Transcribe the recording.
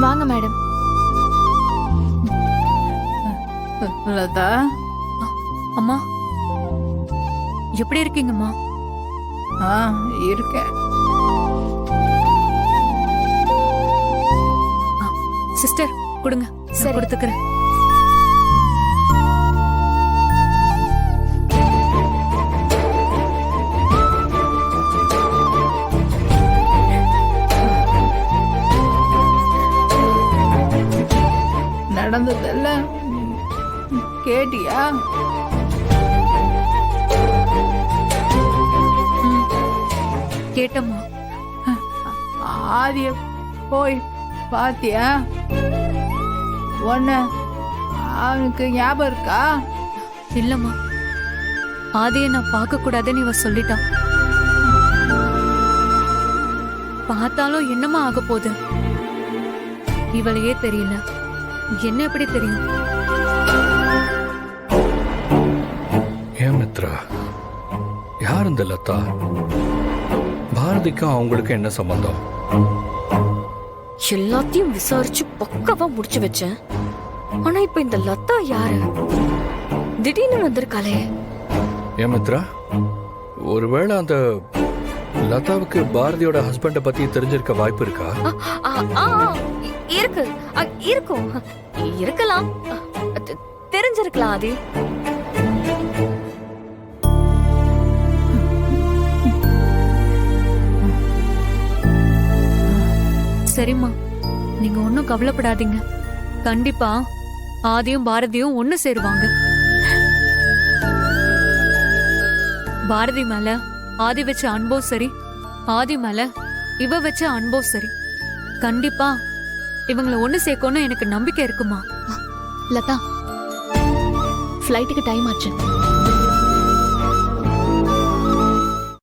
வாங்க மேடம். லதா, அம்மா எப்படி இருக்கீங்கம்மா? இருக்கேன். சிஸ்டர் கொடுங்க, சரி. கொடுத்துக்கிறேன். நடந்ததெல்லாம் கேட்டியா? கேட்டம்மா. ஆதிய போய் பாத்தியா? உன்ன அவனுக்கு ஞாபகம் இருக்கா? இல்லம்மா, ஆதியை நான் பார்க்க கூடாதுன்னு இவ சொல்லிட்டான். பார்த்தாலும் என்னமா ஆக போகுது? இவளையே தெரியல, என்ன எப்படி தெரியும்? ஏன் மித்ரா, யார் இந்த லதா? பாரதிக்கும் அவங்களுக்கு என்ன சம்பந்தம்? எல்லாத்தையும் விசாரிச்சு பக்காவா முடிச்சு வச்சேன். ஆனா இப்ப இந்த லதா யாரு? திடீர்னு வந்திருக்காளே. ஏன் மித்ரா, ஒருவேளை அந்த லதாவுக்கு பாரதியோட ஹஸ்பண்ட பத்தி தெரிஞ்சிருக்க வாய்ப்பு இருக்கா? இருக்கு, இருக்கும், இருக்கலாம், தெரிஞ்சிருக்கலாம். ஆதி, சரிம்மா, நீங்க ஒன்னும் கவலைப்படாதீங்க. கண்டிப்பா ஆதியும் பாரதியும் ஒண்ணு சேருவாங்க. பாரதி மேல ஆதி வச்ச அன்போ சரி, ஆதி மேல இவ வச்ச அன்போ சரி, கண்டிப்பா இவங்களை ஒண்ணு சேர்க்கணும்னு எனக்கு நம்பிக்கை இருக்குமா. லதா, ஃப்ளைட்டுக்கு டைம் ஆச்சு.